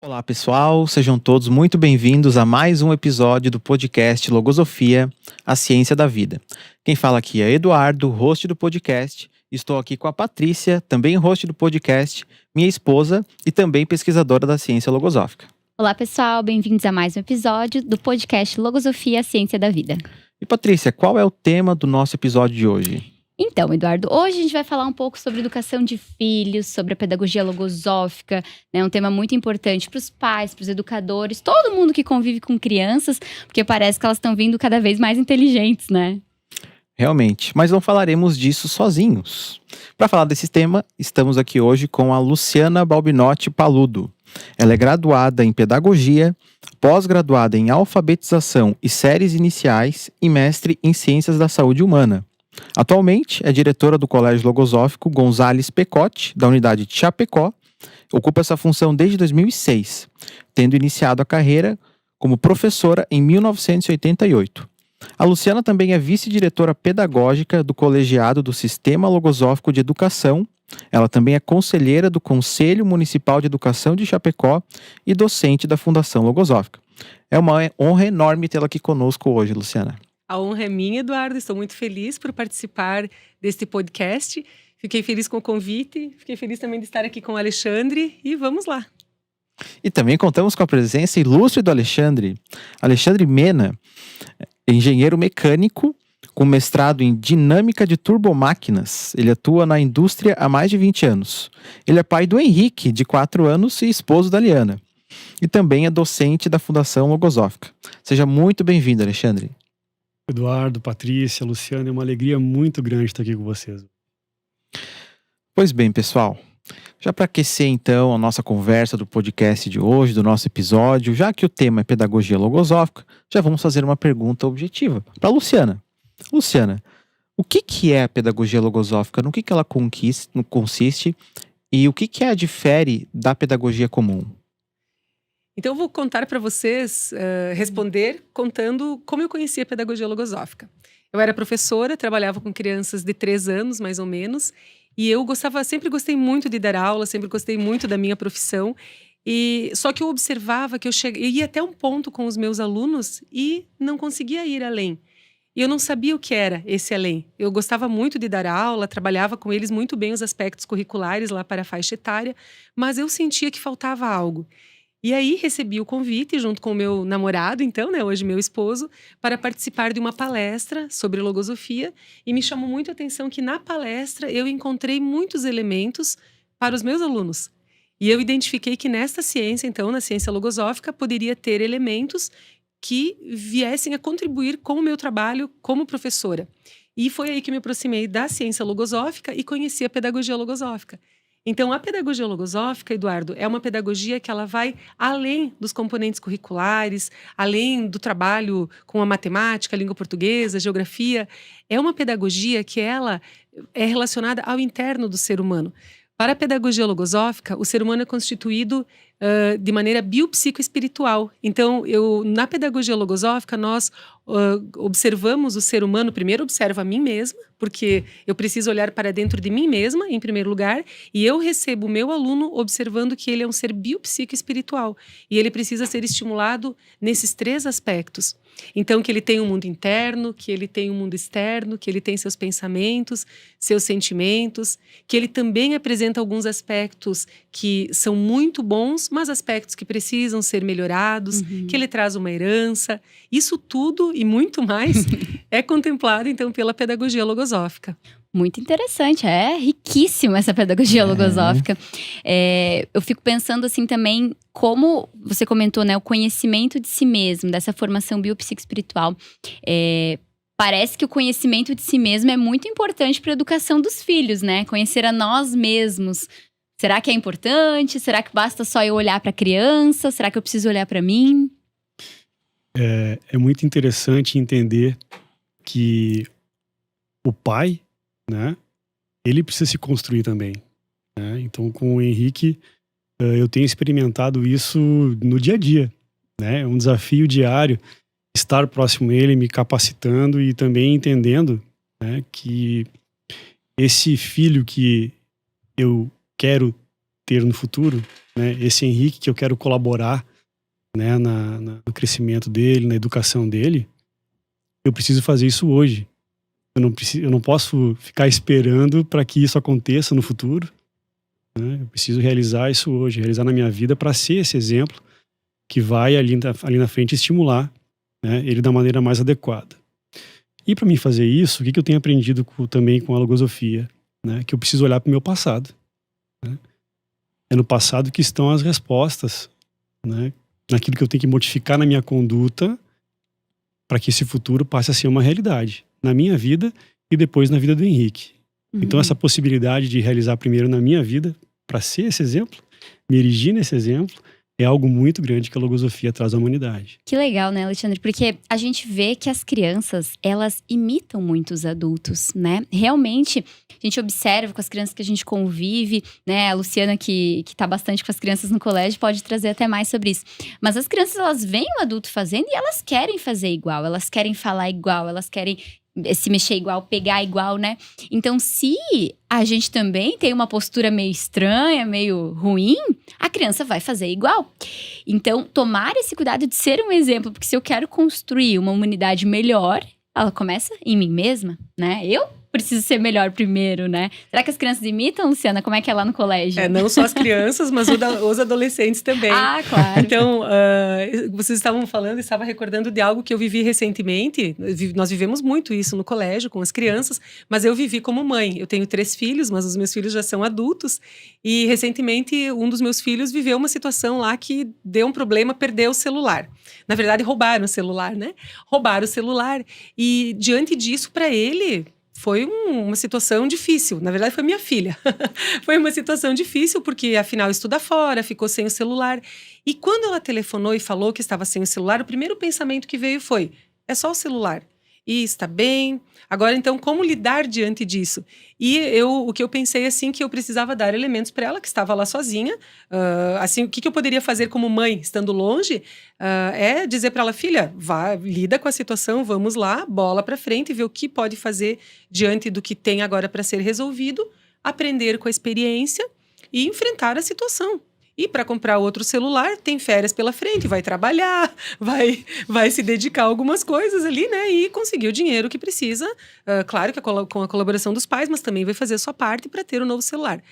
Olá pessoal, sejam todos muito bem-vindos a mais um episódio do podcast Logosofia, a Ciência da Vida. Quem fala aqui é Eduardo, host do podcast. Estou aqui com a Patrícia, também host do podcast, minha esposa e também pesquisadora da ciência logosófica. Olá pessoal, bem-vindos a mais um episódio do podcast Logosofia, a Ciência da Vida. E Patrícia, qual é o tema do nosso episódio de hoje? Então, Eduardo, hoje a gente vai falar um pouco sobre educação de filhos, sobre a pedagogia logosófica, né? Um tema muito importante para os pais, para os educadores, todo mundo que convive com crianças, porque parece que elas estão vindo cada vez mais inteligentes, né? Realmente, mas não falaremos disso sozinhos. Para falar desse tema, estamos aqui hoje com a Luciana Balbinotti Paludo. Ela é graduada em Pedagogia, pós-graduada em Alfabetização e Séries Iniciais e mestre em Ciências da Saúde Humana. Atualmente é diretora do Colégio Logosófico Gonzales Pecote, da unidade de Chapecó. Ocupa essa função desde 2006, tendo iniciado a carreira como professora em 1988. A Luciana também é vice-diretora pedagógica do colegiado do Sistema Logosófico de Educação. Ela também é conselheira do Conselho Municipal de Educação de Chapecó e docente da Fundação Logosófica. É uma honra enorme tê-la aqui conosco hoje, Luciana. A honra é minha, Eduardo. Estou muito feliz por participar deste podcast. Fiquei feliz com o convite. Fiquei feliz também de estar aqui com o Alexandre. E vamos lá. E também contamos com a presença ilustre do Alexandre. Alexandre Mena, engenheiro mecânico com mestrado em dinâmica de turbomáquinas. Ele atua na indústria há mais de 20 anos. Ele é pai do Henrique, de 4 anos, e esposo da Liana. E também é docente da Fundação Logosófica. Seja muito bem-vindo, Alexandre. Eduardo, Patrícia, Luciana, é uma alegria muito grande estar aqui com vocês. Pois bem, pessoal, já para aquecer então a nossa conversa do podcast de hoje, do nosso episódio, já que o tema é pedagogia logosófica, já vamos fazer uma pergunta objetiva para a Luciana. Luciana, o que é a pedagogia logosófica? No que ela consiste e o que a difere da pedagogia comum? Então, eu vou contar para vocês, responder contando como eu conheci a pedagogia logosófica. Eu era professora, trabalhava com crianças de 3 anos, mais ou menos, e eu sempre gostei muito de dar aula, sempre gostei muito da minha profissão. Só que eu observava que eu ia até um ponto com os meus alunos e não conseguia ir além. E eu não sabia o que era esse além. Eu gostava muito de dar aula, trabalhava com eles muito bem os aspectos curriculares lá para a faixa etária, mas eu sentia que faltava algo. E aí recebi o convite, junto com o meu namorado, então, né, hoje meu esposo, para participar de uma palestra sobre logosofia. E me chamou muito a atenção que na palestra eu encontrei muitos elementos para os meus alunos. E eu identifiquei que nesta ciência, então, na ciência logosófica, poderia ter elementos que viessem a contribuir com o meu trabalho como professora. E foi aí que me aproximei da ciência logosófica e conheci a pedagogia logosófica. Então, a pedagogia logosófica, Eduardo, é uma pedagogia que ela vai além dos componentes curriculares, além do trabalho com a matemática, a língua portuguesa, a geografia. É uma pedagogia que ela é relacionada ao interno do ser humano. Para a pedagogia logosófica, o ser humano é constituído de maneira biopsicoespiritual. Então, na pedagogia logosófica, nós observamos o ser humano, primeiro observo a mim mesma, porque eu preciso olhar para dentro de mim mesma, em primeiro lugar, e eu recebo o meu aluno observando que ele é um ser biopsicoespiritual, e ele precisa ser estimulado nesses 3 aspectos. Então, que ele tem um mundo interno, que ele tem um mundo externo, que ele tem seus pensamentos, seus sentimentos, que ele também apresenta alguns aspectos que são muito bons, mas aspectos que precisam ser melhorados, que ele traz uma herança. Isso tudo e muito mais é contemplado, então, pela pedagogia logosófica. Muito interessante, é riquíssima essa pedagogia logosófica. Eu fico pensando assim também, como você comentou, né, o conhecimento de si mesmo, dessa formação biopsicoespiritual. Parece que o conhecimento de si mesmo é muito importante para a educação dos filhos, né? Conhecer a nós mesmos. Será que é importante? Será que basta só eu olhar para a criança? Será que eu preciso olhar para mim? É muito interessante entender que o pai, né, ele precisa se construir também, né? Então, com o Henrique, eu tenho experimentado isso no dia a dia, né? É um desafio diário estar próximo dele, me capacitando e também entendendo, né, que esse filho que eu quero ter no futuro, né? Esse Henrique que eu quero colaborar, né, no crescimento dele, na educação dele, eu preciso fazer isso hoje. Eu não posso ficar esperando para que isso aconteça no futuro, né? Eu preciso realizar isso hoje, realizar na minha vida para ser esse exemplo que vai ali na frente estimular, né, ele da maneira mais adequada. E para mim fazer isso, o que eu tenho aprendido também com a logosofia, né, que eu preciso olhar para o meu passado, né? É no passado que estão as respostas, né, naquilo que eu tenho que modificar na minha conduta para que esse futuro passe a ser uma realidade na minha vida e depois na vida do Henrique. Então essa possibilidade de realizar primeiro na minha vida para ser esse exemplo, me erigir nesse exemplo, é algo muito grande que a logosofia traz à humanidade. Que legal, né, Alexandre? Porque a gente vê que as crianças, elas imitam muito os adultos, né? Realmente, a gente observa com as crianças que a gente convive, né? A Luciana, que tá bastante com as crianças no colégio, pode trazer até mais sobre isso. Mas as crianças, elas veem o adulto fazendo e elas querem fazer igual, elas querem falar igual, elas querem se mexer igual, pegar igual, né? Então, se a gente também tem uma postura meio estranha, meio ruim, a criança vai fazer igual. Então, tomar esse cuidado de ser um exemplo, porque se eu quero construir uma humanidade melhor, ela começa em mim mesma, né? Eu preciso ser melhor primeiro, né? Será que as crianças imitam, Luciana? Como é que é lá no colégio? Não só as crianças, mas os adolescentes também. Ah, claro. Então, vocês estavam falando, estava recordando de algo que eu vivi recentemente. Nós vivemos muito isso no colégio, com as crianças, mas eu vivi como mãe. Eu tenho 3 filhos, mas os meus filhos já são adultos. E, recentemente, um dos meus filhos viveu uma situação lá que deu um problema, perdeu o celular. Na verdade, roubaram o celular, né? Roubaram o celular. E, diante disso, para ele... foi uma situação difícil. Na verdade, foi minha filha. Foi uma situação difícil, porque afinal estuda fora, ficou sem o celular. E quando ela telefonou e falou que estava sem o celular, o primeiro pensamento que veio foi: é só o celular. E está bem. Agora, então, como lidar diante disso? E o que eu pensei, assim, que eu precisava dar elementos para ela, que estava lá sozinha. Assim, o que eu poderia fazer como mãe, estando longe, é dizer para ela: filha, vá, lida com a situação, vamos lá, bola para frente, ver o que pode fazer diante do que tem agora para ser resolvido, aprender com a experiência e enfrentar a situação. E para comprar outro celular, tem férias pela frente, vai trabalhar, vai se dedicar a algumas coisas ali, né? E conseguir o dinheiro que precisa. Claro que com a colaboração dos pais, mas também vai fazer a sua parte para ter o novo celular.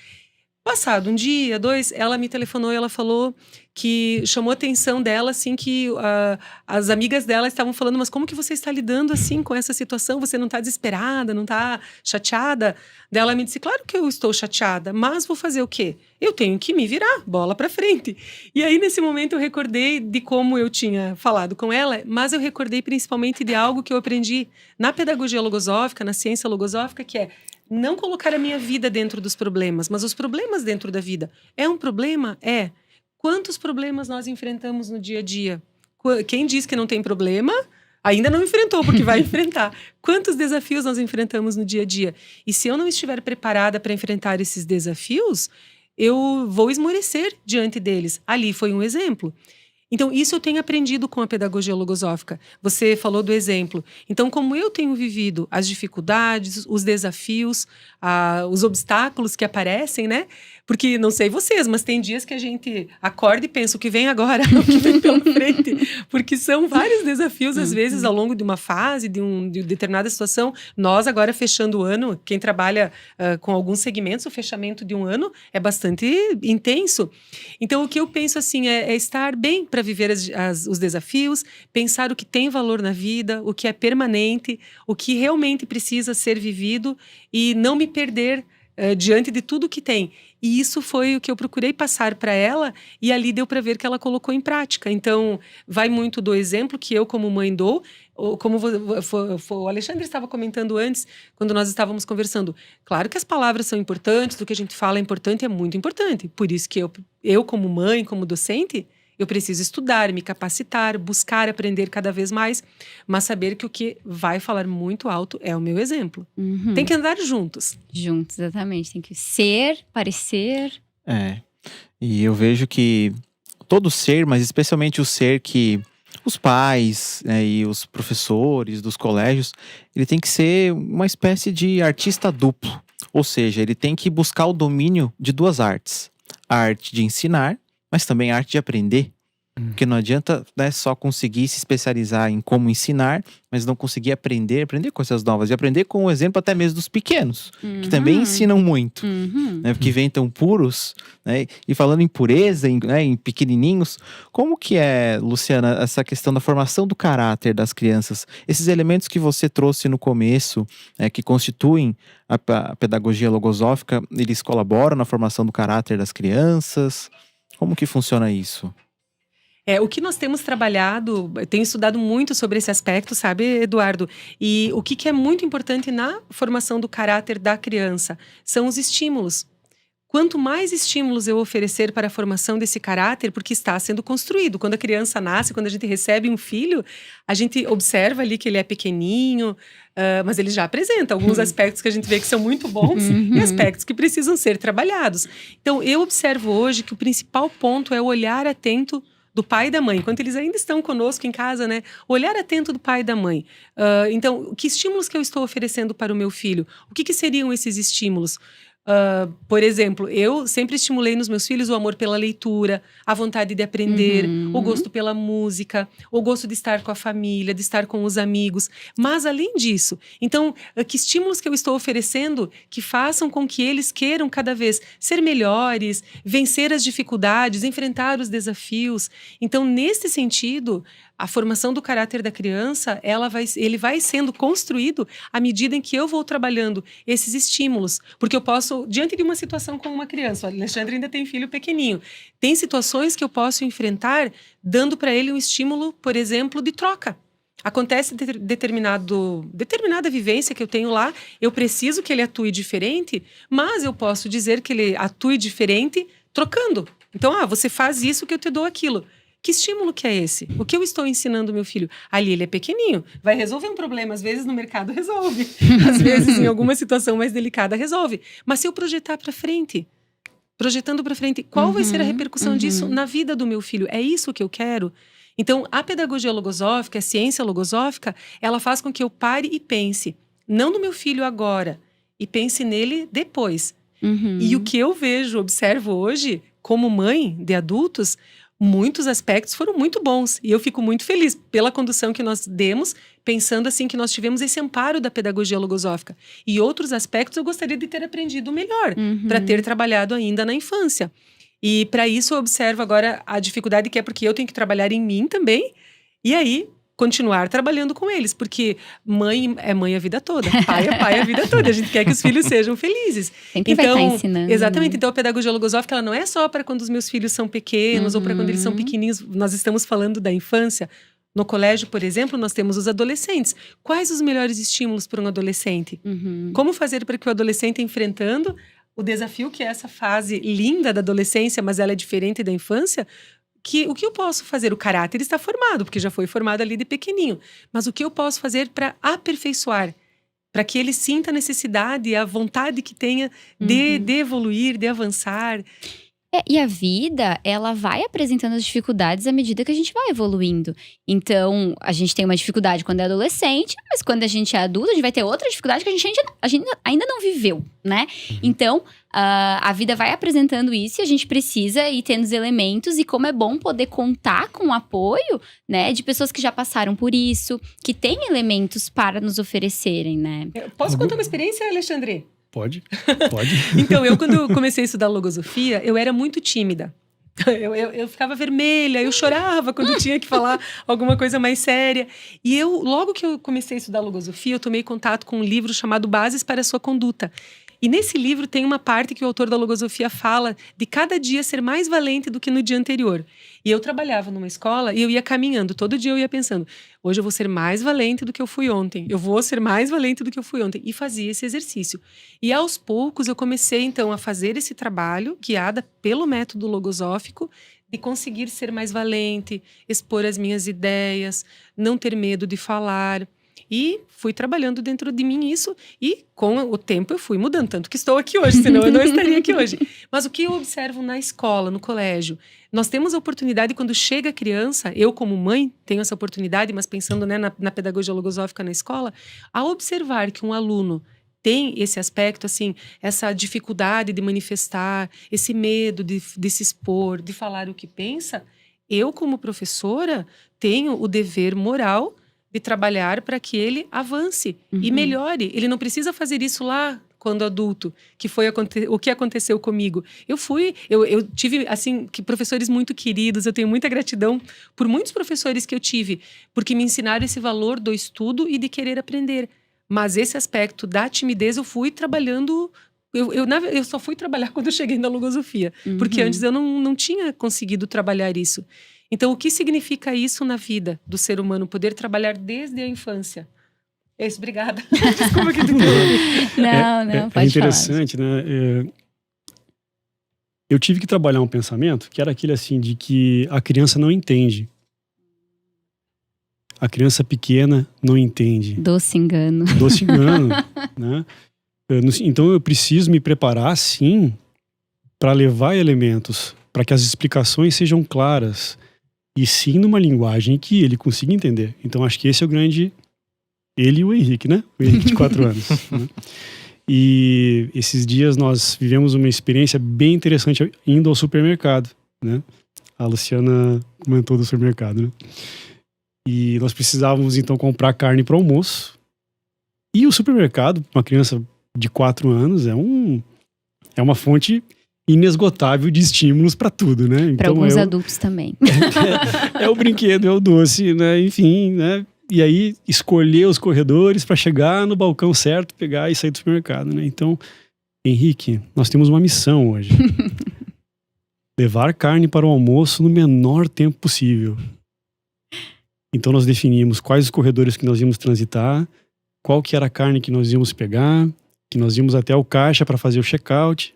Passado um dia, 2, ela me telefonou e ela falou que chamou a atenção dela, assim, que as amigas dela estavam falando: mas como que você está lidando, assim, com essa situação? Você não está desesperada, não está chateada? Daí ela me disse: claro que eu estou chateada, mas vou fazer o quê? Eu tenho que me virar, bola para frente. E aí, nesse momento, eu recordei de como eu tinha falado com ela, mas eu recordei principalmente de algo que eu aprendi na pedagogia logosófica, na ciência logosófica, que é não colocar a minha vida dentro dos problemas, mas os problemas dentro da vida. É um problema? É. Quantos problemas nós enfrentamos no dia a dia? Quem diz que não tem problema, ainda não enfrentou, porque vai enfrentar. Quantos desafios nós enfrentamos no dia a dia? E se eu não estiver preparada para enfrentar esses desafios, eu vou esmorecer diante deles. Ali foi um exemplo. Então, isso eu tenho aprendido com a pedagogia logosófica. Você falou do exemplo. Então, como eu tenho vivido as dificuldades, os desafios, os obstáculos que aparecem, né? Porque, não sei vocês, mas tem dias que a gente acorda e pensa: o que vem agora, o que vem pela frente. Porque são vários desafios, às vezes, ao longo de uma fase, de determinada situação. Nós, agora, fechando o ano, quem trabalha com alguns segmentos, o fechamento de um ano é bastante intenso. Então, o que eu penso, assim, é estar bem para viver os desafios, pensar o que tem valor na vida, o que é permanente, o que realmente precisa ser vivido e não me perder diante de tudo que tem. E isso foi o que eu procurei passar para ela, e ali deu para ver que ela colocou em prática. Então, vai muito do exemplo que eu, como mãe, dou. Como o Alexandre estava comentando antes, quando nós estávamos conversando. Claro que as palavras são importantes, do que a gente fala é importante, é muito importante. Por isso que eu como mãe, como docente, eu preciso estudar, me capacitar, buscar aprender cada vez mais, mas saber que o que vai falar muito alto é o meu exemplo. Uhum. Tem que andar juntos. Juntos, exatamente. Tem que ser, parecer. E eu vejo que todo ser, mas especialmente o ser que os pais, né, e os professores dos colégios, ele tem que ser uma espécie de artista duplo. Ou seja, ele tem que buscar o domínio de 2 artes. a arte de ensinar, mas também a arte de aprender. Porque não adianta, né, só conseguir se especializar em como ensinar, mas não conseguir aprender coisas novas. E aprender com o exemplo até mesmo dos pequenos, que também ensinam muito. Né, porque vêm tão puros, né? E falando em pureza, em pequenininhos, como que é, Luciana, essa questão da formação do caráter das crianças? Esses elementos que você trouxe no começo, que constituem a pedagogia logosófica, eles colaboram na formação do caráter das crianças? Como que funciona isso? O que nós temos trabalhado, eu tenho estudado muito sobre esse aspecto, sabe, Eduardo? E o que é muito importante na formação do caráter da criança são os estímulos. Quanto mais estímulos eu oferecer para a formação desse caráter, porque está sendo construído. Quando a criança nasce, quando a gente recebe um filho, a gente observa ali que ele é pequenininho, mas ele já apresenta alguns aspectos que a gente vê que são muito bons e aspectos que precisam ser trabalhados. Então, eu observo hoje que o principal ponto é o olhar atento do pai e da mãe, enquanto eles ainda estão conosco em casa, né? O olhar atento do pai e da mãe. Então, que estímulos que eu estou oferecendo para o meu filho? O que seriam esses estímulos? Por exemplo, eu sempre estimulei nos meus filhos o amor pela leitura, a vontade de aprender, o gosto pela música, o gosto de estar com a família, de estar com os amigos. Mas, além disso, então, que estímulos que eu estou oferecendo que façam com que eles queiram cada vez ser melhores, vencer as dificuldades, enfrentar os desafios. Então, nesse sentido, a formação do caráter da criança, ele vai sendo construído à medida em que eu vou trabalhando esses estímulos. Porque eu posso, diante de uma situação com uma criança, o Alexandre ainda tem filho pequenininho, tem situações que eu posso enfrentar dando para ele um estímulo, por exemplo, de troca. Acontece determinada vivência que eu tenho lá, eu preciso que ele atue diferente, mas eu posso dizer que ele atue diferente trocando. Então, você faz isso que eu te dou aquilo. Que estímulo que é esse? O que eu estou ensinando meu filho? Ali ele é pequenininho, vai resolver um problema. Às vezes no mercado resolve. Às vezes em alguma situação mais delicada resolve. Mas se eu projetar para frente, projetando para frente, qual vai ser a repercussão disso na vida do meu filho? É isso que eu quero? Então, a pedagogia logosófica, a ciência logosófica, ela faz com que eu pare e pense, não no meu filho agora, e pense nele depois. E o que eu vejo, observo hoje, como mãe de adultos, muitos aspectos foram muito bons. E eu fico muito feliz pela condução que nós demos, pensando assim que nós tivemos esse amparo da pedagogia logosófica. E outros aspectos eu gostaria de ter aprendido melhor, para ter trabalhado ainda na infância. E para isso eu observo agora a dificuldade que é porque eu tenho que trabalhar em mim também. E aí, continuar trabalhando com eles, porque mãe é mãe a vida toda, pai é pai a vida toda. A gente quer que os filhos sejam felizes. Sempre vai estar ensinando. Exatamente. Né? Então, a pedagogia logosófica, ela não é só para quando os meus filhos são pequenos ou para quando eles são pequenininhos. Nós estamos falando da infância. No colégio, por exemplo, nós temos os adolescentes. Quais os melhores estímulos para um adolescente? Como fazer para que o adolescente, enfrentando o desafio que é essa fase linda da adolescência, mas ela é diferente da infância, o que eu posso fazer? O caráter está formado, porque já foi formado ali de pequenininho. Mas o que eu posso fazer para aperfeiçoar? Para que ele sinta a necessidade e a vontade que tenha de evoluir, de avançar. E a vida, ela vai apresentando as dificuldades à medida que a gente vai evoluindo. Então, a gente tem uma dificuldade quando é adolescente, mas quando a gente é adulto, a gente vai ter outra dificuldade que a gente ainda não viveu, né? Então, a vida vai apresentando isso e a gente precisa ir tendo os elementos. E como é bom poder contar com o apoio, né? De pessoas que já passaram por isso, que têm elementos para nos oferecerem, né? Posso contar uma experiência, Alexandre? Pode. Então, quando comecei a estudar logosofia, eu era muito tímida. Eu ficava vermelha, eu chorava quando tinha que falar alguma coisa mais séria. E logo que eu comecei a estudar logosofia, eu tomei contato com um livro chamado Bases para a Sua Conduta. E nesse livro tem uma parte que o autor da logosofia fala de cada dia ser mais valente do que no dia anterior. E eu trabalhava numa escola e eu ia caminhando. Todo dia eu ia pensando, hoje eu vou ser mais valente do que eu fui ontem. Eu vou ser mais valente do que eu fui ontem. E fazia esse exercício. E aos poucos eu comecei então a fazer esse trabalho, guiada pelo método logosófico, de conseguir ser mais valente, expor as minhas ideias, não ter medo de falar. E fui trabalhando dentro de mim isso, e com o tempo eu fui mudando, tanto que estou aqui hoje, senão eu não estaria aqui hoje. Mas o que eu observo na escola, no colégio, nós temos a oportunidade, quando chega a criança, eu como mãe tenho essa oportunidade, mas pensando, né, na pedagogia logosófica na escola, a observar que um aluno tem esse aspecto, assim, essa dificuldade de manifestar, esse medo de se expor, de falar o que pensa, eu, como professora, tenho o dever moral de trabalhar para que ele avance e melhore. Ele não precisa fazer isso lá quando adulto, que foi o que aconteceu comigo. Eu tive, assim, professores muito queridos, eu tenho muita gratidão por muitos professores que eu tive, porque me ensinaram esse valor do estudo e de querer aprender. Mas esse aspecto da timidez eu fui trabalhando. Eu só fui trabalhar quando eu cheguei na logosofia. Porque antes eu não tinha conseguido trabalhar isso. Então, o que significa isso na vida do ser humano? Poder trabalhar desde a infância. É isso, obrigada. Desculpa que tu Não, pode falar. É interessante, né? Eu tive que trabalhar um pensamento que era aquele assim, de que a criança não entende. A criança pequena não entende. Doce engano. Doce engano, né? Então eu preciso me preparar, sim, para levar elementos, para que as explicações sejam claras e sim numa linguagem que ele consiga entender. Então acho que esse é o grande... Ele e o Henrique, né? O Henrique de 4 anos. Né? E esses dias nós vivemos uma experiência bem interessante indo ao supermercado, né? A Luciana comentou do supermercado, né? E nós precisávamos então comprar carne para o almoço. E o supermercado, uma criança de 4 anos, é uma fonte inesgotável de estímulos para tudo, né? Então, para alguns adultos também. É o brinquedo, é o doce, né? Enfim, né? E aí escolher os corredores para chegar no balcão certo, pegar e sair do supermercado, né? Então, Henrique, nós temos uma missão hoje. Levar carne para o almoço no menor tempo possível. Então nós definimos quais os corredores que nós íamos transitar, qual que era a carne que nós íamos pegar, que nós íamos até o caixa para fazer o check-out.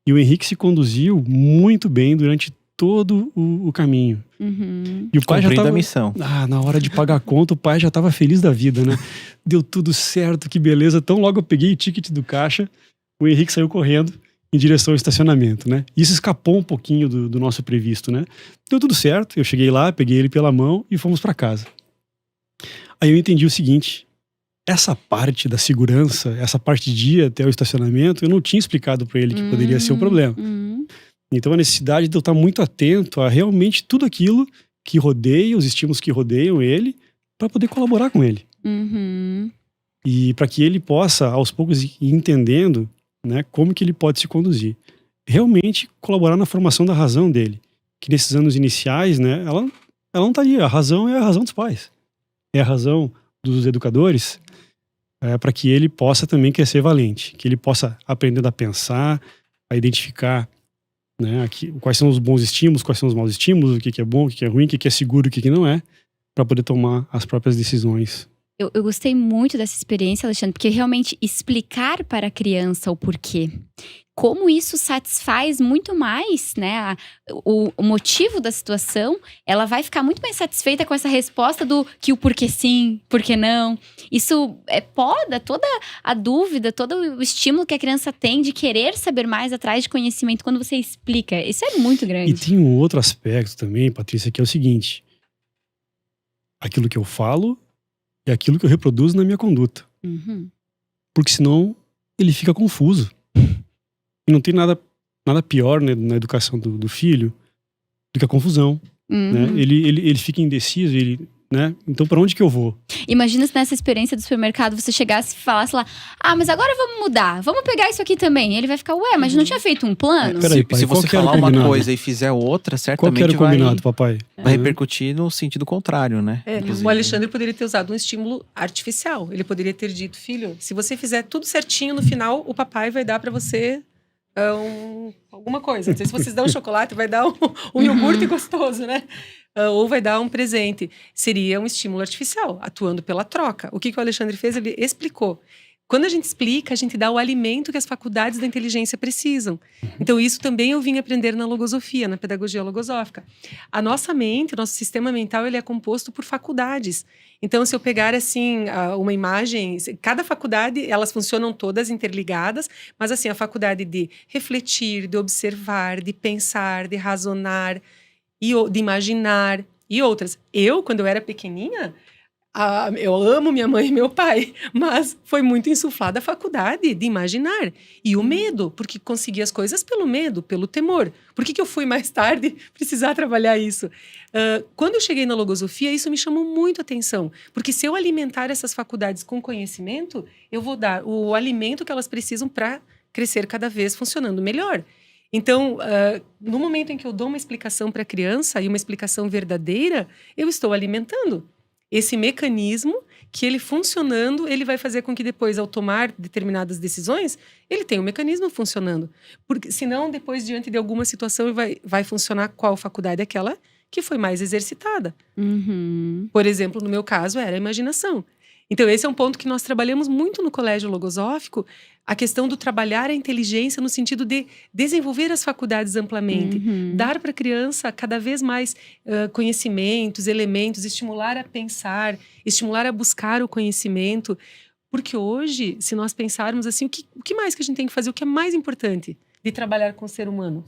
E o Henrique se conduziu muito bem durante todo o caminho. E o pai já tava... a missão. Na hora de pagar a conta, o pai já estava feliz da vida, né? Deu tudo certo, que beleza. Então logo eu peguei o ticket do caixa, o Henrique saiu correndo em direção ao estacionamento, né? Isso escapou um pouquinho do nosso previsto, né? Deu tudo certo, eu cheguei lá, peguei ele pela mão e fomos para casa. Aí eu entendi o seguinte: essa parte da segurança, essa parte de ir até o estacionamento, eu não tinha explicado para ele que poderia ser um problema. Então a necessidade de eu estar muito atento a realmente tudo aquilo que rodeia, os estímulos que rodeiam ele, para poder colaborar com ele. E para que ele possa, aos poucos, ir entendendo, né, como que ele pode se conduzir. Realmente colaborar na formação da razão dele. Que nesses anos iniciais, né, ela não está ali. A razão é a razão dos pais. É a razão dos educadores, para que ele possa também crescer valente. Que ele possa aprender a pensar, a identificar, né, quais são os bons estímulos, quais são os maus estímulos, o que é bom, o que é ruim, o que é seguro, o que não é, para poder tomar as próprias decisões. Eu gostei muito dessa experiência, Alexandre, porque realmente explicar para a criança o porquê, como isso satisfaz muito mais, né, o motivo da situação, ela vai ficar muito mais satisfeita com essa resposta do que o porquê sim, porquê não. Isso poda toda a dúvida, todo o estímulo que a criança tem de querer saber mais atrás de conhecimento quando você explica. Isso é muito grande. E tem um outro aspecto também, Patrícia, que é o seguinte: aquilo que eu falo é aquilo que eu reproduzo na minha conduta. Porque senão ele fica confuso. E não tem nada pior, né, na educação do filho do que a confusão. Né? Ele fica indeciso, né? Então para onde que eu vou? Imagina se nessa experiência do supermercado você chegasse e falasse lá: mas agora vamos mudar, vamos pegar isso aqui também. Ele vai ficar: ué, mas não tinha feito um plano? Peraí, pai, se você falar uma coisa e fizer outra, certamente qual que era o combinado, papai? Vai repercutir no sentido contrário, né? O Alexandre poderia ter usado um estímulo artificial. Ele poderia ter dito: filho, se você fizer tudo certinho, no final o papai vai dar para você alguma coisa. Não sei se vocês dão um chocolate, vai dar um iogurte gostoso, né? Ou vai dar um presente. Seria um estímulo artificial, atuando pela troca. O que o Alexandre fez? Ele explicou. Quando a gente explica, a gente dá o alimento que as faculdades da inteligência precisam. Então, isso também eu vim aprender na logosofia, na pedagogia logosófica. A nossa mente, o nosso sistema mental, ele é composto por faculdades. Então, se eu pegar, assim, uma imagem, cada faculdade, elas funcionam todas interligadas, mas, assim, a faculdade de refletir, de observar, de pensar, de razonar, de imaginar e outras. Quando eu era pequenininha, Eu amo minha mãe e meu pai, mas foi muito insuflada a faculdade de imaginar. E o medo, porque consegui as coisas pelo medo, pelo temor. Por que eu fui mais tarde precisar trabalhar isso? Quando eu cheguei na logosofia, isso me chamou muito a atenção. Porque se eu alimentar essas faculdades com conhecimento, eu vou dar o alimento que elas precisam para crescer cada vez funcionando melhor. Então, no momento em que eu dou uma explicação para a criança, e uma explicação verdadeira, eu estou alimentando esse mecanismo que ele funcionando, ele vai fazer com que depois, ao tomar determinadas decisões, ele tenha um mecanismo funcionando. Porque senão, depois, diante de alguma situação, vai funcionar qual faculdade? Aquela que foi mais exercitada. Uhum. Por exemplo, no meu caso, era a imaginação. Então, esse é um ponto que nós trabalhamos muito no Colégio Logosófico, a questão do trabalhar a inteligência no sentido de desenvolver as faculdades amplamente, dar para a criança cada vez mais conhecimentos, elementos, estimular a pensar, estimular a buscar o conhecimento. Porque hoje, se nós pensarmos assim, o que mais que a gente tem que fazer? O que é mais importante de trabalhar com o ser humano?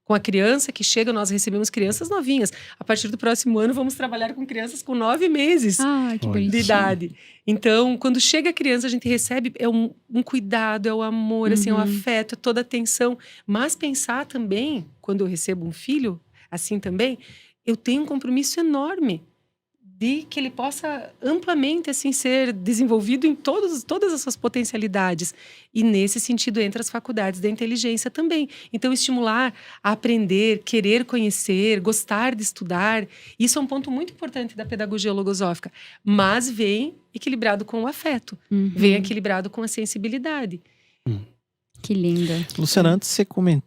Com a criança que chega, nós recebemos crianças novinhas. A partir do próximo ano, vamos trabalhar com crianças com 9 meses Que bonitinho. de idade. Então, quando chega a criança, a gente recebe um cuidado, é o amor, assim, é o afeto, é toda a atenção. Mas pensar também, quando eu recebo um filho, assim também, eu tenho um compromisso enorme de que ele possa amplamente assim ser desenvolvido em todas as suas potencialidades. E nesse sentido entra as faculdades da inteligência também. Então estimular a aprender, querer conhecer, gostar de estudar, isso é um ponto muito importante da pedagogia logosófica, mas vem equilibrado com o afeto, vem equilibrado com a sensibilidade. Que linda. Luciana, antes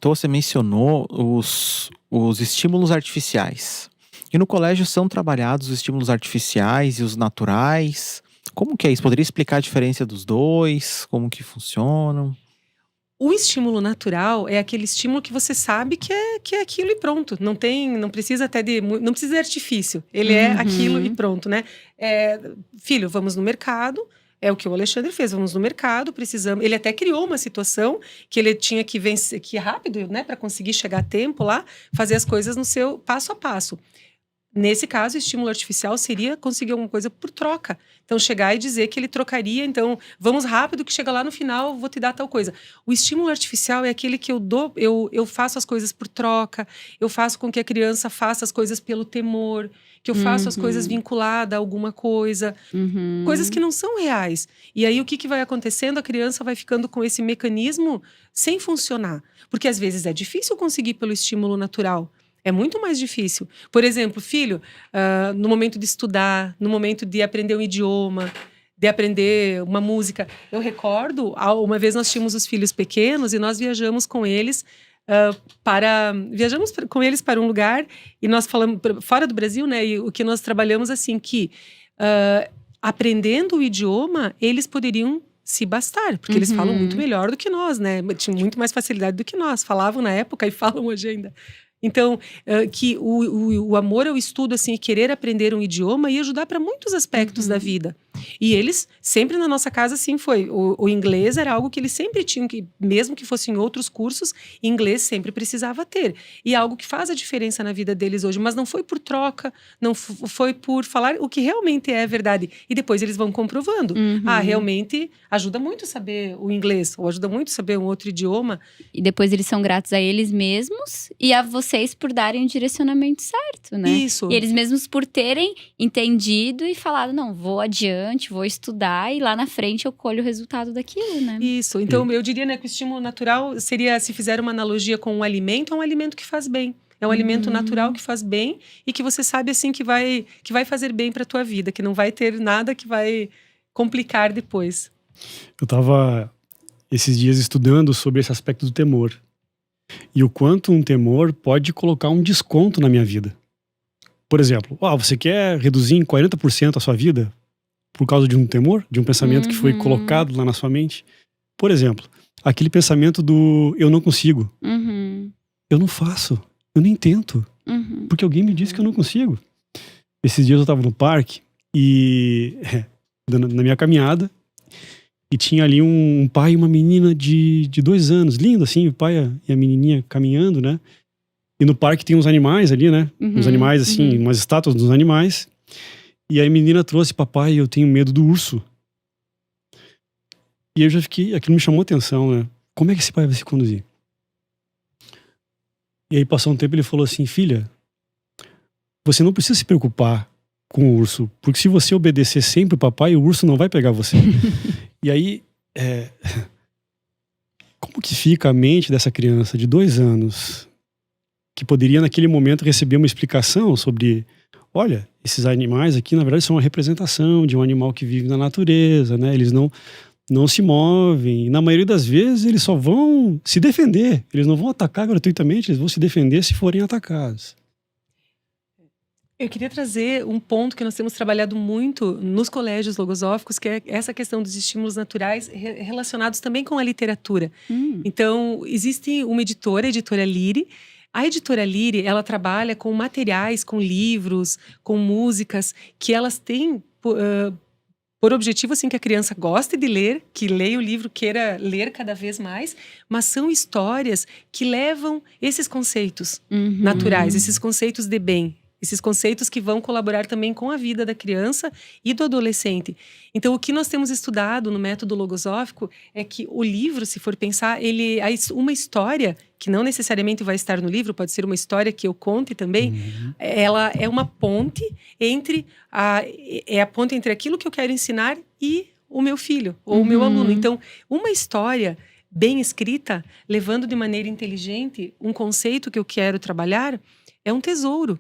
você mencionou os estímulos artificiais. E no colégio são trabalhados os estímulos artificiais e os naturais. Como que é isso? Poderia explicar a diferença dos dois? Como que funcionam? O estímulo natural é aquele estímulo que você sabe que é aquilo e pronto. Não precisa não precisa de artifício. Ele é aquilo e pronto, né? Filho, vamos no mercado. É o que o Alexandre fez. Vamos no mercado, precisamos. Ele até criou uma situação que ele tinha que vencer, que rápido, né, para conseguir chegar a tempo lá, fazer as coisas no seu passo a passo. Nesse caso, o estímulo artificial seria conseguir alguma coisa por troca. Então, chegar e dizer que ele trocaria, então, vamos rápido que chega lá no final, vou te dar tal coisa. O estímulo artificial é aquele que eu faço as coisas por troca, eu faço com que a criança faça as coisas pelo temor, que eu faço as coisas vinculadas a alguma coisa, coisas que não são reais. E aí, o que vai acontecendo? A criança vai ficando com esse mecanismo sem funcionar. Porque, às vezes, é difícil conseguir pelo estímulo natural. É muito mais difícil. Por exemplo, filho, no momento de estudar, no momento de aprender um idioma, de aprender uma música. Eu recordo, uma vez nós tínhamos os filhos pequenos e nós viajamos com eles para um lugar e nós falamos, fora do Brasil, né? E o que nós trabalhamos assim, que aprendendo o idioma, eles poderiam se bastar, porque eles falam muito melhor do que nós, né? Tinham muito mais facilidade do que nós. Falavam na época e falam hoje ainda. Então, que o amor ao estudo, assim, querer aprender um idioma ia ajudar para muitos aspectos da vida. E eles, sempre na nossa casa, assim, foi. O inglês era algo que eles sempre tinham, que mesmo que fossem outros cursos, inglês sempre precisava ter. E é algo que faz a diferença na vida deles hoje. Mas não foi por troca, não foi por falar o que realmente é verdade. E depois eles vão comprovando. Realmente ajuda muito saber o inglês, ou ajuda muito saber um outro idioma. E depois eles são gratos a eles mesmos e a vocês por darem o direcionamento certo, né? Isso. E eles mesmos por terem entendido e falado, não, vou adiante, vou estudar e lá na frente eu colho o resultado daquilo, né? Isso. Então, eu diria, né, que o estímulo natural seria, se fizer uma analogia com um alimento, é um alimento que faz bem. É um alimento natural que faz bem e que você sabe, assim, que vai fazer bem para a tua vida, que não vai ter nada que vai complicar depois. Eu estava esses dias estudando sobre esse aspecto do temor. E o quanto um temor pode colocar um desconto na minha vida. Por exemplo, você quer reduzir em 40% a sua vida por causa de um temor, de um pensamento que foi colocado lá na sua mente? Por exemplo, aquele pensamento do eu não consigo. Eu não faço, eu nem tento, porque alguém me disse que eu não consigo. Esses dias eu estava no parque e na minha caminhada, e tinha ali um pai e uma menina de 2 anos, lindo assim, o pai e a menininha caminhando, né? E no parque tem uns animais ali, né? Uns animais assim, umas estátuas dos animais. E aí a menina trouxe: papai, eu tenho medo do urso. E eu já fiquei, aquilo me chamou atenção, né? Como é que esse pai vai se conduzir? E aí passou um tempo, ele falou assim: filha, você não precisa se preocupar com o urso, porque se você obedecer sempre o papai, o urso não vai pegar você. E aí, como que fica a mente dessa criança de 2 anos, que poderia naquele momento receber uma explicação sobre, olha, esses animais aqui na verdade são uma representação de um animal que vive na natureza, né? Eles não se movem, na maioria das vezes eles só vão se defender, eles não vão atacar gratuitamente, eles vão se defender se forem atacados. Eu queria trazer um ponto que nós temos trabalhado muito nos colégios logosóficos, que é essa questão dos estímulos naturais relacionados também com a literatura. Então, existe uma editora, a Editora Lyre. A Editora Lyre, ela trabalha com materiais, com livros, com músicas, que elas têm por objetivo assim, que a criança goste de ler, que leia o livro, queira ler cada vez mais, mas são histórias que levam esses conceitos naturais, esses conceitos de bem. Esses conceitos que vão colaborar também com a vida da criança e do adolescente. Então, o que nós temos estudado no método logosófico é que o livro, se for pensar, uma história, que não necessariamente vai estar no livro, pode ser uma história que eu conte também, ela é uma ponte entre a ponte entre aquilo que eu quero ensinar e o meu filho, ou o meu aluno. Então, uma história bem escrita, levando de maneira inteligente um conceito que eu quero trabalhar, é um tesouro.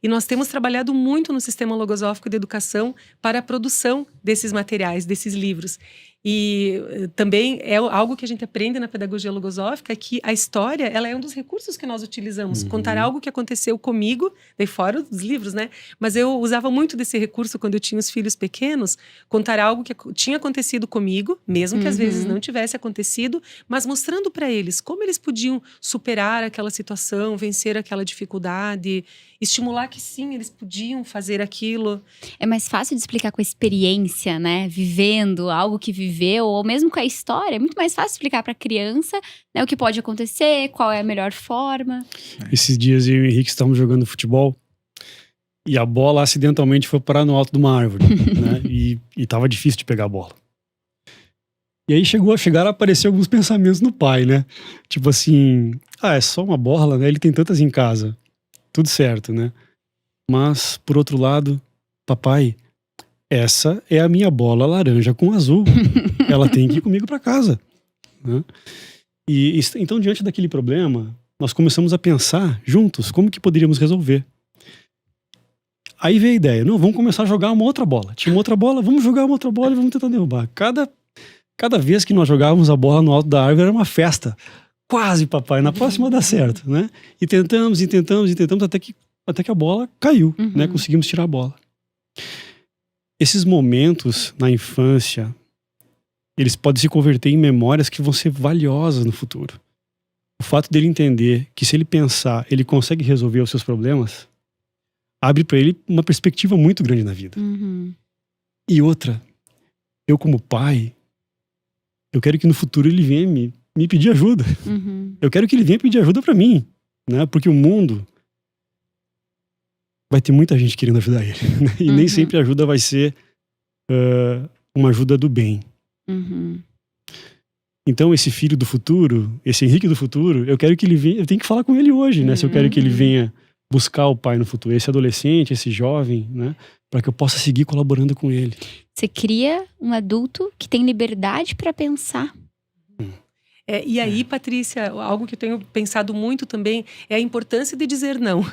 E nós temos trabalhado muito no sistema logosófico de educação para a produção desses materiais, desses livros. E também é algo que a gente aprende na pedagogia logosófica, que a história, ela é um dos recursos que nós utilizamos. Contar algo que aconteceu comigo, daí fora dos livros, né? Mas eu usava muito desse recurso quando eu tinha os filhos pequenos, contar algo que tinha acontecido comigo, mesmo que às vezes não tivesse acontecido, mas mostrando para eles como eles podiam superar aquela situação, vencer aquela dificuldade, estimular que sim, eles podiam fazer aquilo. É mais fácil de explicar com a experiência, né? Vivendo algo que viveu, ou mesmo com a história. É muito mais fácil explicar para a criança, né, o que pode acontecer, qual é a melhor forma. Esses dias eu e o Henrique estávamos jogando futebol e a bola acidentalmente foi parar no alto de uma árvore, né? E tava difícil de pegar a bola. E aí chegaram a aparecer alguns pensamentos no pai, né? Tipo assim, é só uma bola, né? Ele tem tantas em casa. Tudo certo, né? Mas, por outro lado, papai, essa é a minha bola laranja com azul. Ela tem que ir comigo para casa, né? E então, diante daquele problema, nós começamos a pensar juntos como que poderíamos resolver. Aí veio a ideia, não, vamos começar a jogar uma outra bola. Tinha uma outra bola, vamos jogar uma outra bola e vamos tentar derrubar. Cada vez que nós jogávamos a bola no alto da árvore era uma festa. Quase, papai, na próxima dá certo, né? E tentamos até que a bola caiu, né? Conseguimos tirar a bola. Esses momentos na infância, eles podem se converter em memórias que vão ser valiosas no futuro. O fato dele entender que se ele pensar, ele consegue resolver os seus problemas, abre para ele uma perspectiva muito grande na vida. E outra, eu como pai, eu quero que no futuro ele venha me pedir ajuda. Eu quero que ele venha pedir ajuda para mim, né? Porque o mundo vai ter muita gente querendo ajudar ele, né? E nem sempre a ajuda vai ser uma ajuda do bem. Então esse filho do futuro, esse Henrique do futuro, eu quero que ele venha, eu tenho que falar com ele hoje, né? Se eu quero que ele venha buscar o pai no futuro, esse adolescente, esse jovem, né? Para que eu possa seguir colaborando com ele. Você cria um adulto que tem liberdade para pensar. E aí, Patrícia, algo que eu tenho pensado muito também é a importância de dizer não.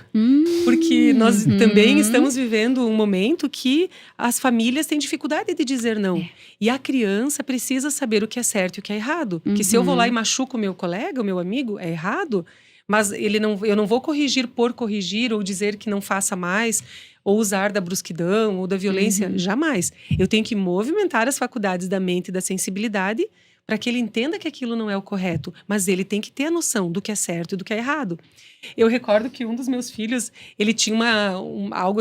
Porque nós também estamos vivendo um momento que as famílias têm dificuldade de dizer não. E a criança precisa saber o que é certo e o que é errado. Que se eu vou lá e machuco o meu colega, o meu amigo, é errado. Mas eu não vou corrigir por corrigir ou dizer que não faça mais, ou usar da brusquidão ou da violência, jamais. Eu tenho que movimentar as faculdades da mente e da sensibilidade para que ele entenda que aquilo não é o correto, mas ele tem que ter a noção do que é certo e do que é errado. Eu recordo que um dos meus filhos, ele tinha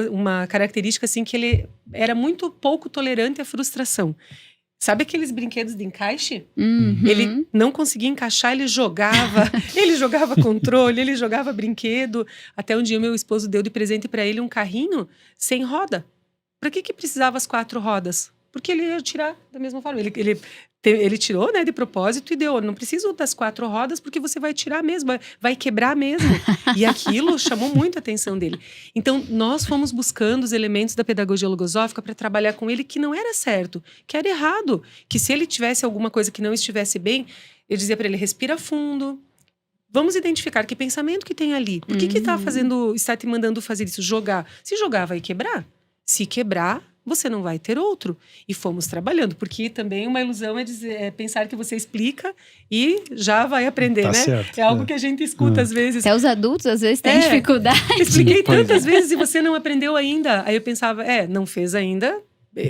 uma característica assim, que ele era muito pouco tolerante à frustração. Sabe aqueles brinquedos de encaixe? Ele não conseguia encaixar, ele jogava controle, ele jogava brinquedo. Até um dia meu esposo deu de presente para ele um carrinho sem roda. Para que precisava as 4 rodas? Porque ele ia tirar da mesma forma. Ele tirou, né, de propósito e deu. Não preciso das 4 rodas porque você vai tirar mesmo, vai quebrar mesmo. E aquilo chamou muito a atenção dele. Então, nós fomos buscando os elementos da pedagogia logosófica para trabalhar com ele que não era certo, que era errado. Que se ele tivesse alguma coisa que não estivesse bem, eu dizia para ele, respira fundo. Vamos identificar que pensamento que tem ali. Por que está te mandando fazer isso? Jogar. Se jogar, vai quebrar. Se quebrar, você não vai ter outro. E fomos trabalhando, porque também uma ilusão é pensar que você explica e já vai aprender, né? Certo, é algo que a gente escuta às vezes. Até os adultos às vezes têm dificuldade. Expliquei tantas vezes e você não aprendeu ainda. Aí eu pensava, não fez ainda.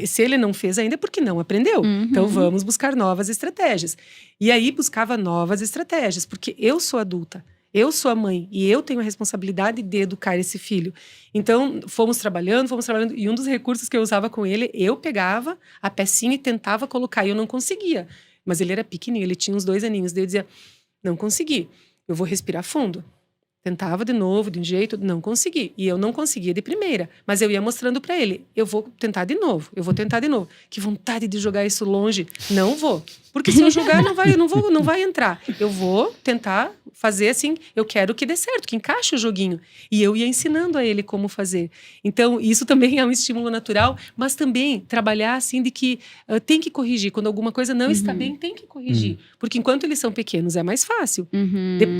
Se ele não fez ainda é porque não aprendeu. Então vamos buscar novas estratégias. E aí buscava novas estratégias, porque eu sou adulta. Eu sou a mãe e eu tenho a responsabilidade de educar esse filho. Então, fomos trabalhando. E um dos recursos que eu usava com ele, eu pegava a pecinha e tentava colocar. E eu não conseguia. Mas ele era pequenininho, ele tinha uns 2 aninhos. Daí eu dizia, não consegui. Eu vou respirar fundo. Tentava de novo, de um jeito, não consegui. E eu não conseguia de primeira. Mas eu ia mostrando para ele, eu vou tentar de novo. Que vontade de jogar isso longe. Não vou. Porque se eu jogar, não vai entrar. Eu vou tentar fazer assim, eu quero que dê certo, que encaixe o joguinho. E eu ia ensinando a ele como fazer. Então, isso também é um estímulo natural, mas também trabalhar assim de que tem que corrigir. Quando alguma coisa não está bem, tem que corrigir. Porque enquanto eles são pequenos, é mais fácil.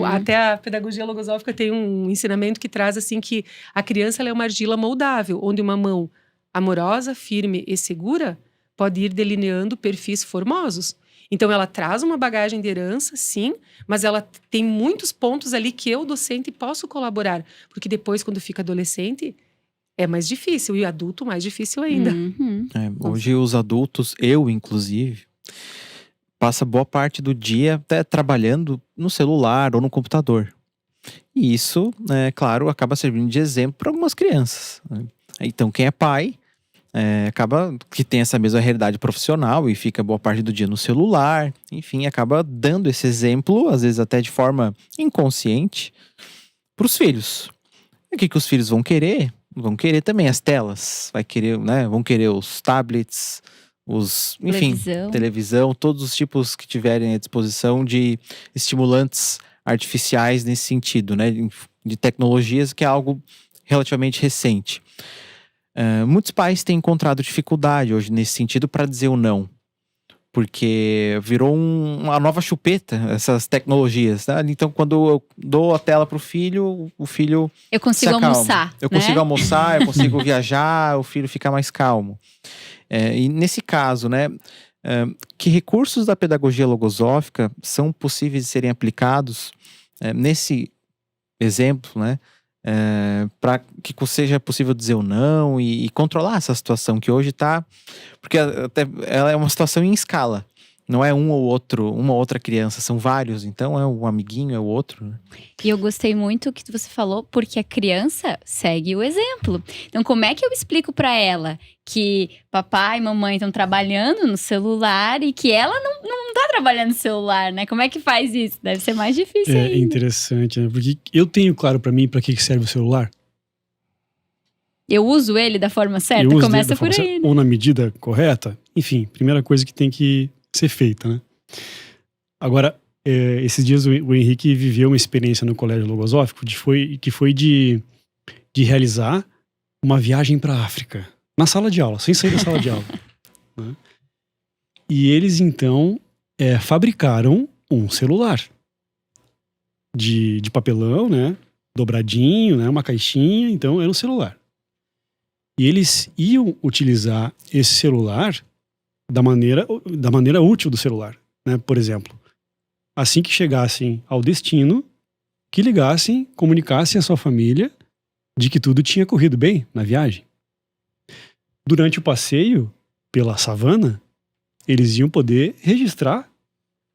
Até a pedagogia logosófica tem um ensinamento que traz assim que a criança ela é uma argila moldável, onde uma mão amorosa, firme e segura pode ir delineando perfis formosos. Então, ela traz uma bagagem de herança, sim, mas ela tem muitos pontos ali que eu, docente, posso colaborar. Porque depois, quando fica adolescente, é mais difícil. E adulto, mais difícil ainda. Hoje, os adultos, eu inclusive, passa boa parte do dia até trabalhando no celular ou no computador. E isso, claro, acaba servindo de exemplo para algumas crianças, né? Então, quem é pai... acaba que tem essa mesma realidade profissional e fica boa parte do dia no celular, enfim, acaba dando esse exemplo, às vezes até de forma inconsciente, para os filhos. E o que os filhos vão querer? Vão querer também as telas, vão querer os tablets, televisão, todos os tipos que tiverem à disposição de estimulantes artificiais nesse sentido, né, de tecnologias, que é algo relativamente recente. Muitos pais têm encontrado dificuldade hoje nesse sentido para dizer o não, porque virou uma nova chupeta essas tecnologias, tá? Então, quando eu dou a tela para o filho eu consigo almoçar, eu consigo almoçar, eu consigo viajar, o filho fica mais calmo. E nesse caso, né, que recursos da pedagogia logosófica são possíveis de serem aplicados nesse exemplo, né? Para que seja possível dizer o não e controlar essa situação que hoje está, porque até ela é uma situação em escala, não é uma ou outra criança, são vários, então é um amiguinho, é o outro, né? E eu gostei muito que você falou, porque a criança segue o exemplo. Então, como é que eu explico para ela que papai e mamãe estão trabalhando no celular e que ela não tá trabalhando no celular, né? Como é que faz isso? Deve ser mais difícil ainda. É interessante, né? Porque eu tenho claro para mim para que serve o celular. Eu uso ele da forma certa? Começa por aí, né? Ou na medida correta. Enfim, primeira coisa que tem que ser feita, né? Agora, esses dias o Henrique viveu uma experiência no Colégio Logosófico que foi de realizar uma viagem para a África, na sala de aula, sem sair da sala de aula. Né? E eles, então, fabricaram um celular de papelão, né? Dobradinho, né? Uma caixinha, então era um celular. E eles iam utilizar esse celular da maneira útil do celular, né? Por exemplo, assim que chegassem ao destino, que ligassem, comunicassem à sua família de que tudo tinha corrido bem na viagem. Durante o passeio pela savana, eles iam poder registrar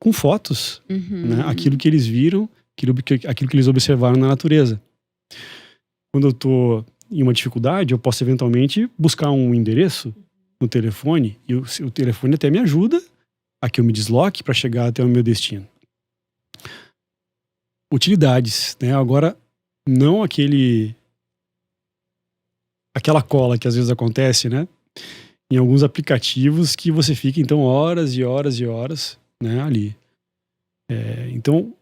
com fotos, né? Aquilo que eles viram, aquilo que eles observaram na natureza. Quando eu estou em uma dificuldade, eu posso eventualmente buscar um endereço no telefone, e o telefone até me ajuda a que eu me desloque para chegar até o meu destino. Utilidades, né? Agora, não aquela cola que às vezes acontece, né? em alguns aplicativos que você fica, então, horas e horas e horas, né, ali. Então,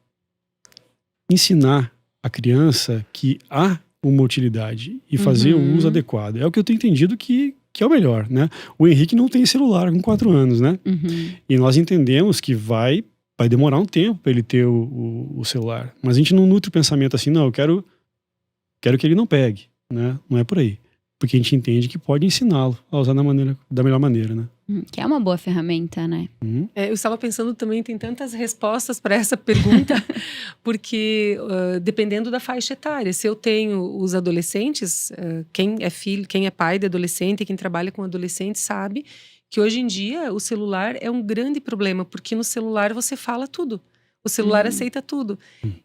ensinar a criança que há uma utilidade e fazer o uso adequado. É o que eu tenho entendido que é o melhor, né? O Henrique não tem celular com 4 anos, né? E nós entendemos que vai demorar um tempo para ele ter o celular. Mas a gente não nutre o pensamento assim, não, eu quero que ele não pegue, né? Não é por aí. Porque a gente entende que pode ensiná-lo a usar da melhor maneira, né? Que é uma boa ferramenta, né? Eu estava pensando também, tem tantas respostas para essa pergunta, porque dependendo da faixa etária, se eu tenho os adolescentes, quem é pai de adolescente, quem trabalha com adolescente sabe que hoje em dia o celular é um grande problema, porque no celular você fala tudo. O celular aceita tudo.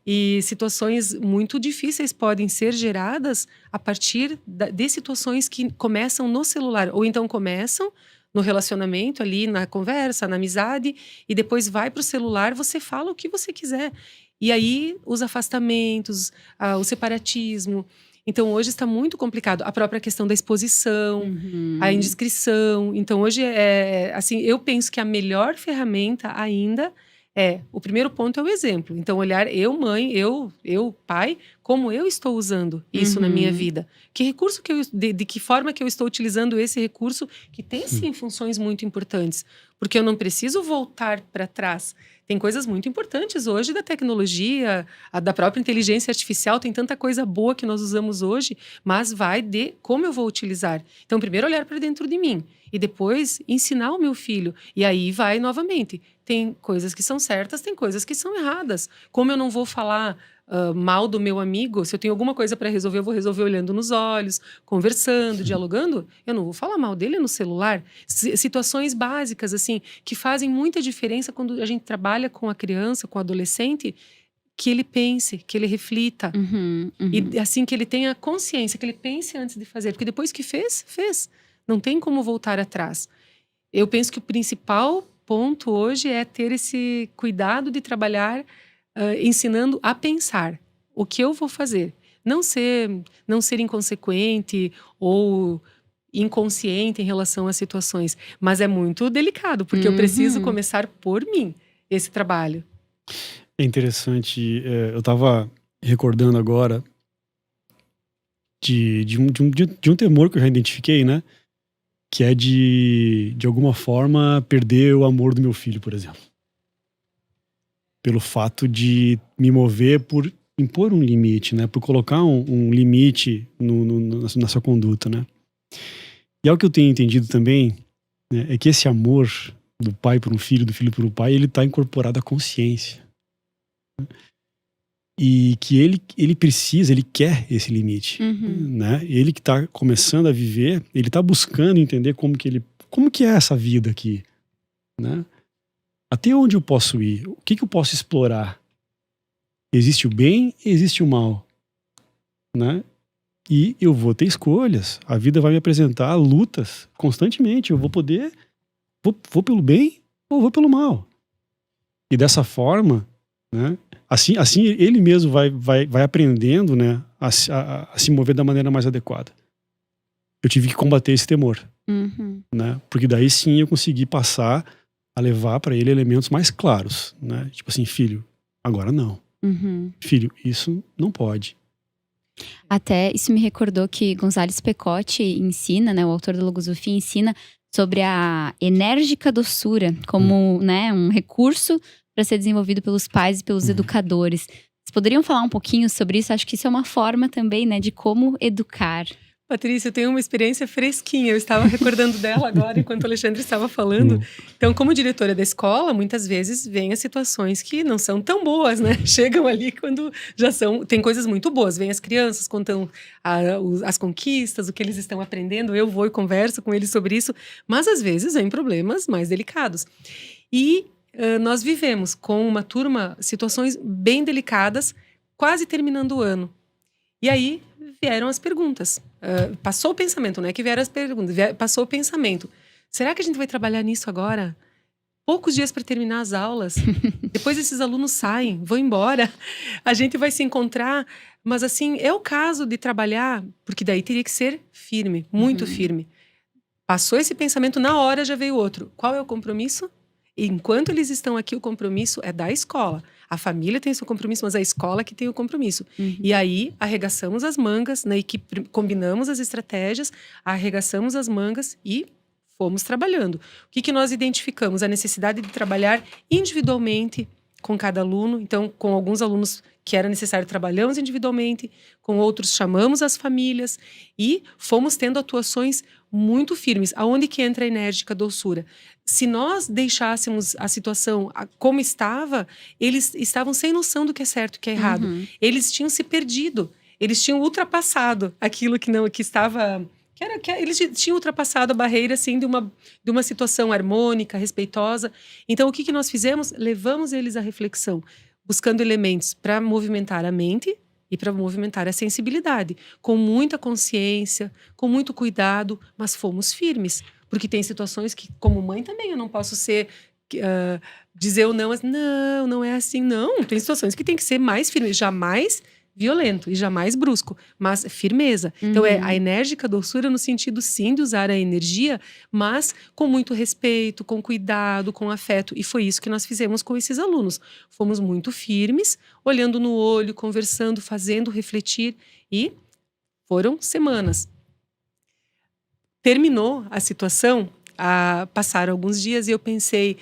E situações muito difíceis podem ser geradas a partir de situações que começam no celular. Ou então começam no relacionamento ali, na conversa, na amizade, e depois vai para o celular, você fala o que você quiser. E aí os afastamentos, o separatismo. Então hoje está muito complicado. A própria questão da exposição, a indiscrição. Então hoje assim, eu penso que a melhor ferramenta ainda o primeiro ponto é o exemplo. Então, olhar eu, mãe, eu, pai, como eu estou usando isso na minha vida. Que recurso de que forma que eu estou utilizando esse recurso, que tem sim funções muito importantes. Porque eu não preciso voltar para trás. Tem coisas muito importantes hoje da tecnologia, da própria inteligência artificial, tem tanta coisa boa que nós usamos hoje, mas vai de como eu vou utilizar. Então, primeiro olhar para dentro de mim e depois ensinar o meu filho. E aí vai novamente. Tem coisas que são certas, tem coisas que são erradas. Como eu não vou falar mal do meu amigo, se eu tenho alguma coisa para resolver, eu vou resolver olhando nos olhos, conversando, dialogando. Eu não vou falar mal dele no celular. Situações básicas, assim, que fazem muita diferença quando a gente trabalha com a criança, com o adolescente, que ele pense, que ele reflita. E assim, que ele tenha consciência, que ele pense antes de fazer. Porque depois que fez, fez. Não tem como voltar atrás. Eu penso que o principal ponto hoje é ter esse cuidado de trabalhar ensinando a pensar o que eu vou fazer. Não ser inconsequente ou inconsciente em relação às situações. Mas é muito delicado, porque eu preciso começar por mim, esse trabalho. É interessante, eu estava recordando agora de um temor que eu já identifiquei, né? Que é de alguma forma, perder o amor do meu filho, por exemplo. Pelo fato de me mover por impor um limite, né? Por colocar um limite na sua conduta, né? E algo que eu tenho entendido também, né, é que esse amor do pai por um filho, do filho por um pai, ele está incorporado à consciência. E que ele precisa, ele quer esse limite, né? Ele que está começando a viver, ele está buscando entender como que é essa vida aqui, né? Até onde eu posso ir? O que eu posso explorar? Existe o bem, existe o mal, né? E eu vou ter escolhas. A vida vai me apresentar lutas constantemente. Eu vou poder, vou pelo bem ou vou pelo mal. E dessa forma, né? Assim ele mesmo vai aprendendo, né, a se mover da maneira mais adequada. Eu tive que combater esse temor, né? Porque daí sim eu consegui passar a levar para ele elementos mais claros, né? Tipo assim, filho, agora não. Filho, isso não pode. Até isso me recordou que Gonzales Pecotti ensina, né, o autor da Logosofia ensina sobre a enérgica doçura como, né, um recurso para ser desenvolvido pelos pais e pelos educadores. Vocês poderiam falar um pouquinho sobre isso? Acho que isso é uma forma também, né, de como educar. Patrícia, eu tenho uma experiência fresquinha. Eu estava recordando dela agora, enquanto o Alexandre estava falando. Então, como diretora da escola, muitas vezes vem as situações que não são tão boas, né? Chegam ali quando já são... Tem coisas muito boas. Vem as crianças, contam as conquistas, o que eles estão aprendendo. Eu vou e converso com eles sobre isso. Mas, às vezes, vem problemas mais delicados. E nós vivemos com uma turma situações bem delicadas, quase terminando o ano. E aí vieram as perguntas. Passou o pensamento, né? Que vieram as perguntas. Passou o pensamento. Será que a gente vai trabalhar nisso agora? Poucos dias para terminar as aulas. Depois esses alunos saem, vão embora. A gente vai se encontrar. Mas assim, é o caso de trabalhar, porque daí teria que ser firme, muito firme. Passou esse pensamento, na hora já veio outro. Qual é o compromisso? Enquanto eles estão aqui, o compromisso é da escola. A família tem seu compromisso, mas a escola que tem o compromisso. E aí, arregaçamos as mangas, na equipe, combinamos as estratégias, arregaçamos as mangas e fomos trabalhando. O que nós identificamos? A necessidade de trabalhar individualmente com cada aluno. Então, com alguns alunos que era necessário, trabalhamos individualmente, com outros chamamos as famílias e fomos tendo atuações muito firmes. Aonde que entra a enérgica doçura? Se nós deixássemos a situação como estava, eles estavam sem noção do que é certo e o que é errado. Eles tinham se perdido, eles tinham ultrapassado aquilo que não, que estava... eles tinham ultrapassado a barreira assim, de uma situação harmônica, respeitosa. Então, o que nós fizemos? Levamos eles à reflexão, buscando elementos para movimentar a mente e para movimentar a sensibilidade, com muita consciência, com muito cuidado, mas fomos firmes. Porque tem situações que, como mãe também, eu não posso dizer ou não, mas não é assim, não. Tem situações que tem que ser mais firme, jamais violento e jamais brusco, mas firmeza. Então, é a enérgica doçura no sentido, sim, de usar a energia, mas com muito respeito, com cuidado, com afeto. E foi isso que nós fizemos com esses alunos. Fomos muito firmes, olhando no olho, conversando, fazendo refletir, e foram semanas. Terminou a situação, passaram alguns dias e eu pensei...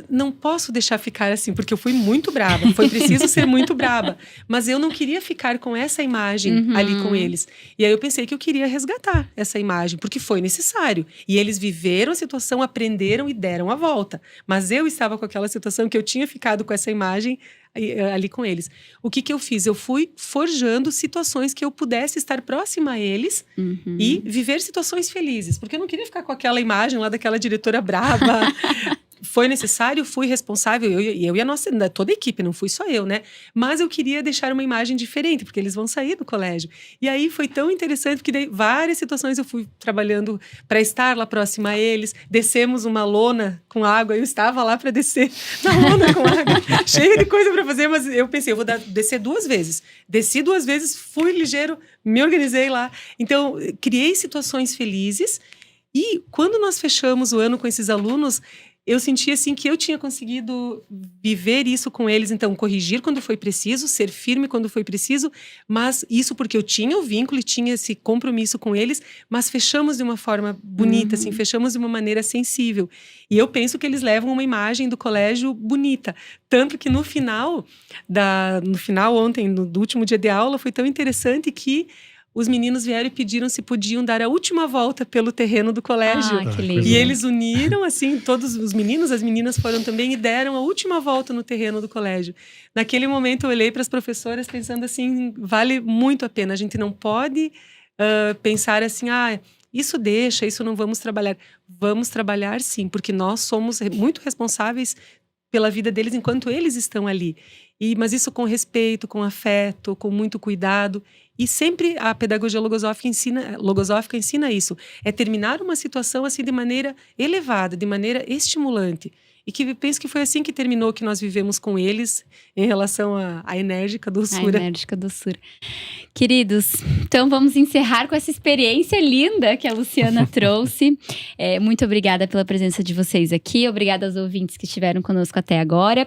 não posso deixar ficar assim, porque eu fui muito braba. Foi preciso ser muito braba. Mas eu não queria ficar com essa imagem ali com eles. E aí eu pensei que eu queria resgatar essa imagem, porque foi necessário. E eles viveram a situação, aprenderam e deram a volta. Mas eu estava com aquela situação que eu tinha ficado com essa imagem ali com eles. O que eu fiz? Eu fui forjando situações que eu pudesse estar próxima a eles e viver situações felizes. Porque eu não queria ficar com aquela imagem lá daquela diretora braba. Foi necessário, fui responsável, eu e a nossa, toda a equipe, não fui só eu, né? Mas eu queria deixar uma imagem diferente, porque eles vão sair do colégio. E aí foi tão interessante, porque daí várias situações eu fui trabalhando para estar lá próxima a eles. Descemos uma lona com água, eu estava lá para descer na lona com água, cheia de coisa para fazer, mas eu pensei, eu vou descer 2 vezes. Desci 2 vezes, fui ligeiro, me organizei lá. Então, criei situações felizes e quando nós fechamos o ano com esses alunos, eu senti assim que eu tinha conseguido viver isso com eles, então corrigir quando foi preciso, ser firme quando foi preciso, mas isso porque eu tinha o vínculo e tinha esse compromisso com eles, mas fechamos de uma forma bonita, assim, fechamos de uma maneira sensível. E eu penso que eles levam uma imagem do colégio bonita, tanto que no final ontem, do último dia de aula, foi tão interessante que os meninos vieram e pediram se podiam dar a última volta pelo terreno do colégio. Ah, que lindo. E eles uniram, assim, todos os meninos, as meninas foram também e deram a última volta no terreno do colégio. Naquele momento eu olhei para as professoras pensando assim, vale muito a pena. A gente não pode pensar assim, isso deixa, isso não vamos trabalhar. Vamos trabalhar sim, porque nós somos muito responsáveis pela vida deles enquanto eles estão ali. Mas isso com respeito, com afeto, com muito cuidado. E sempre a pedagogia logosófica ensina isso. É terminar uma situação assim de maneira elevada, de maneira estimulante. E que penso que foi assim que terminou, que nós vivemos com eles em relação à enérgica doçura. A enérgica doçura. Queridos, então vamos encerrar com essa experiência linda que a Luciana trouxe. Muito obrigada pela presença de vocês aqui. Obrigada aos ouvintes que estiveram conosco até agora.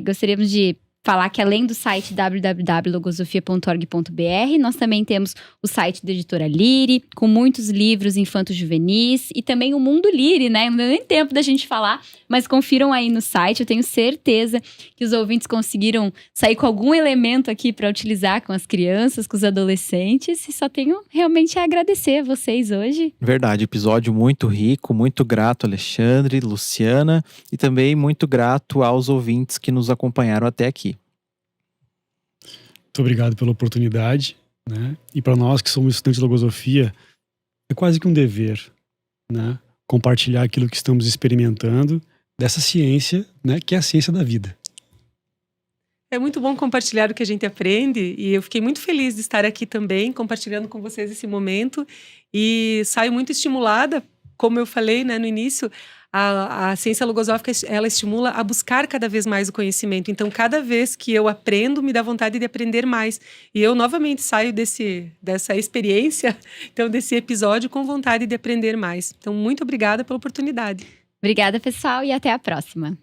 Gostaríamos de falar que além do site www.logosofia.org.br, nós também temos o site da Editora Lyre, com muitos livros infanto-juvenis, e também o Mundo Lyre, né? Não deu nem tempo da gente falar, mas confiram aí no site. Eu tenho certeza que os ouvintes conseguiram sair com algum elemento aqui para utilizar com as crianças, com os adolescentes, e só tenho realmente a agradecer a vocês hoje. Verdade, episódio muito rico, muito grato Alexandre, Luciana, e também muito grato aos ouvintes que nos acompanharam até aqui. Muito obrigado pela oportunidade, né? E para nós que somos estudantes de logosofia, é quase que um dever, né? Compartilhar aquilo que estamos experimentando dessa ciência, né? Que é a ciência da vida. É muito bom compartilhar o que a gente aprende e eu fiquei muito feliz de estar aqui também, compartilhando com vocês esse momento, e saio muito estimulada, como eu falei, né, no início, a ciência logosófica, ela estimula a buscar cada vez mais o conhecimento. Então, cada vez que eu aprendo, me dá vontade de aprender mais. E eu, novamente, saio dessa experiência, então, desse episódio, com vontade de aprender mais. Então, muito obrigada pela oportunidade. Obrigada, pessoal, e até a próxima.